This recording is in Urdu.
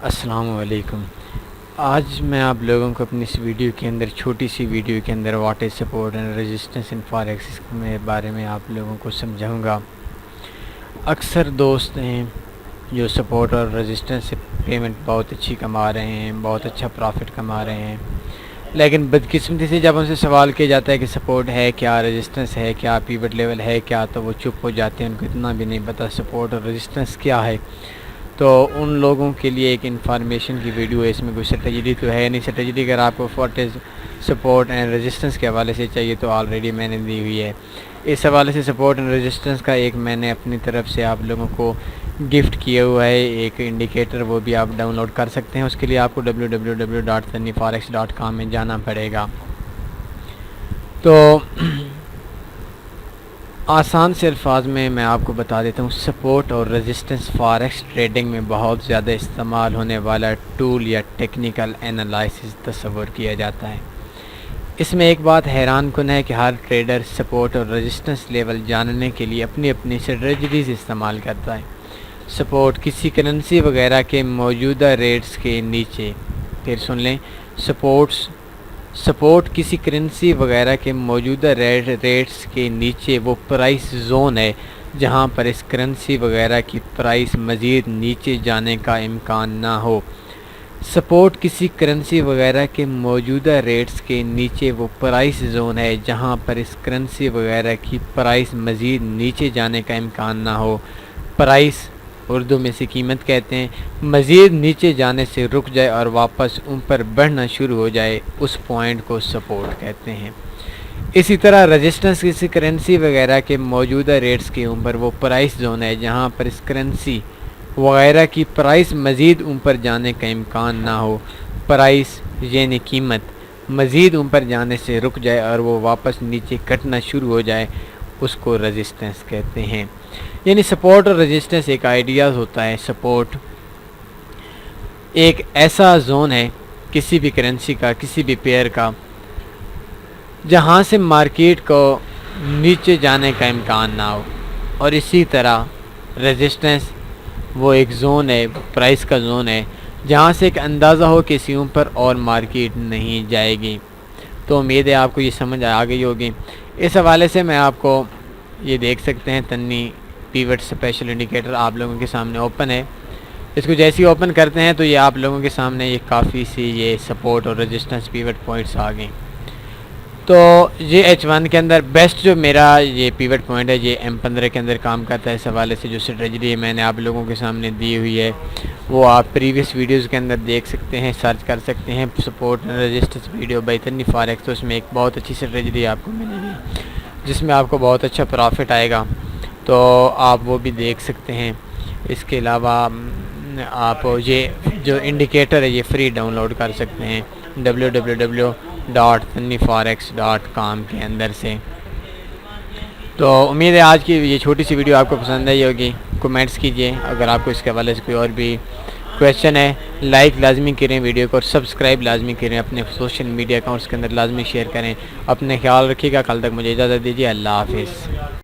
السلام علیکم۔ آج میں آپ لوگوں کو اپنی اس ویڈیو کے اندر چھوٹی سی ویڈیو کے اندر what is support and resistance in forex کے بارے میں آپ لوگوں کو سمجھاؤں گا۔ اکثر دوست ہیں جو سپورٹ اور ریزسٹنس سے پیمنٹ بہت اچھی کما رہے ہیں، بہت اچھا پروفٹ کما رہے ہیں، لیکن بدقسمتی سے جب ان سے سوال کیا جاتا ہے کہ سپورٹ ہے کیا، ریزسٹنس ہے کیا، پیوٹ لیول ہے کیا، تو وہ چپ ہو جاتے ہیں، ان کو اتنا بھی نہیں پتہ سپورٹ اور ریزسٹنس کیا ہے۔ تو ان لوگوں کے لیے ایک انفارمیشن کی ویڈیو ہے، اس میں کوئی سٹریجی تو ہے نہیں۔ سٹریجی اگر آپ کو what is support and resistance کے حوالے سے چاہیے تو آلریڈی میں نے دی ہوئی ہے۔ اس حوالے سے سپورٹ اینڈ ریزسٹنس کا ایک میں نے اپنی طرف سے آپ لوگوں کو گفٹ کیا ہوا ہے ایک انڈیکیٹر، وہ بھی آپ ڈاؤن لوڈ کر سکتے ہیں۔ اس کے لیے آپ کو www.sunnyforex.com میں جانا پڑے گا۔ تو آسان سے الفاظ میں آپ کو بتا دیتا ہوں، سپورٹ اور ریزسٹنس فاریکس ٹریڈنگ میں بہت زیادہ استعمال ہونے والا ٹول یا ٹیکنیکل انالائسس تصور کیا جاتا ہے۔ اس میں ایک بات حیران کن ہے کہ ہر ٹریڈر سپورٹ اور ریزسٹنس لیول جاننے کے لیے اپنی اپنی اسٹریٹجیز استعمال کرتا ہے۔ سپورٹ کسی کرنسی وغیرہ کے موجودہ ریٹس کے نیچے، پھر سن لیں، سپورٹ کسی کرنسی وغیرہ کے موجودہ ریٹس کے نیچے وہ پرائس زون ہے جہاں پر اس کرنسی وغیرہ کی پرائس مزید نیچے جانے کا امکان نہ ہو۔ سپورٹ کسی کرنسی وغیرہ کے موجودہ ریٹس کے نیچے وہ پرائس زون ہے جہاں پر اس کرنسی وغیرہ کی پرائس مزید نیچے جانے کا امکان نہ ہو۔ پرائس اردو میں سے قیمت کہتے ہیں، مزید نیچے جانے سے رک جائے اور واپس اوپر بڑھنا شروع ہو جائے، اس پوائنٹ کو سپورٹ کہتے ہیں۔ اسی طرح ریزسٹنس کسی کرنسی وغیرہ کے موجودہ ریٹس کے اوپر وہ پرائس زون ہے جہاں پر اس کرنسی وغیرہ کی پرائس مزید اوپر جانے کا امکان نہ ہو۔ پرائس یعنی قیمت مزید اوپر جانے سے رک جائے اور وہ واپس نیچے کٹنا شروع ہو جائے، اس کو ریزسٹنس کہتے ہیں۔ یعنی سپورٹ اور ریزسٹنس ایک آئیڈیاز ہوتا ہے۔ سپورٹ ایک ایسا زون ہے کسی بھی کرنسی کا، کسی بھی پیئر کا، جہاں سے مارکیٹ کو نیچے جانے کا امکان نہ ہو، اور اسی طرح ریزسٹنس وہ ایک زون ہے، پرائس کا زون ہے، جہاں سے ایک اندازہ ہو کہ اسی اوپر اور مارکیٹ نہیں جائے گی۔ تو امید ہے آپ کو یہ سمجھ آ گئی ہوگی۔ اس حوالے سے میں آپ کو یہ دیکھ سکتے ہیں، تنی پیوٹ اسپیشل انڈیکیٹر آپ لوگوں کے سامنے اوپن ہے۔ اس کو جیسے ہی اوپن کرتے ہیں تو یہ آپ لوگوں کے سامنے یہ کافی سی یہ سپورٹ اور ریزسٹنس پیوٹ پوائنٹس آ گئیں۔ تو یہ H1 کے اندر بیسٹ جو میرا یہ پیوٹ پوائنٹ ہے، یہ M15 کے اندر کام کرتا ہے۔ اس حوالے سے جو اسٹریٹجی میں نے آپ لوگوں کے سامنے دی ہوئی ہے وہ آپ پریویس ویڈیوز کے اندر دیکھ سکتے ہیں، سرچ کر سکتے ہیں، support and resistance video by Sunny forex. تو اس میں ایک بہت اچھی اسٹریٹجی آپ کو ملے گی جس میں آپ کو بہت اچھا پروفٹ آئے گا، تو آپ وہ بھی دیکھ سکتے ہیں۔ اس کے علاوہ آپ یہ جو انڈیکیٹر ہے یہ فری ڈاؤن لوڈ کر سکتے ہیں www.sunnyforex.com کے اندر سے۔ تو امید ہے آج کی یہ چھوٹی سی ویڈیو آپ کو پسند آئی ہوگی۔ کومنٹس کیجئے، اگر آپ کو اس کے حوالے سے کوئی اور بھی کویشچن ہے لائک لازمی کریں ویڈیو کو، اور سبسکرائب لازمی کریں، اپنے سوشل میڈیا اکاؤنٹس کے اندر لازمی شیئر کریں۔ اپنے خیال رکھیے گا، کل تک مجھے اجازت دیجیے، اللہ حافظ۔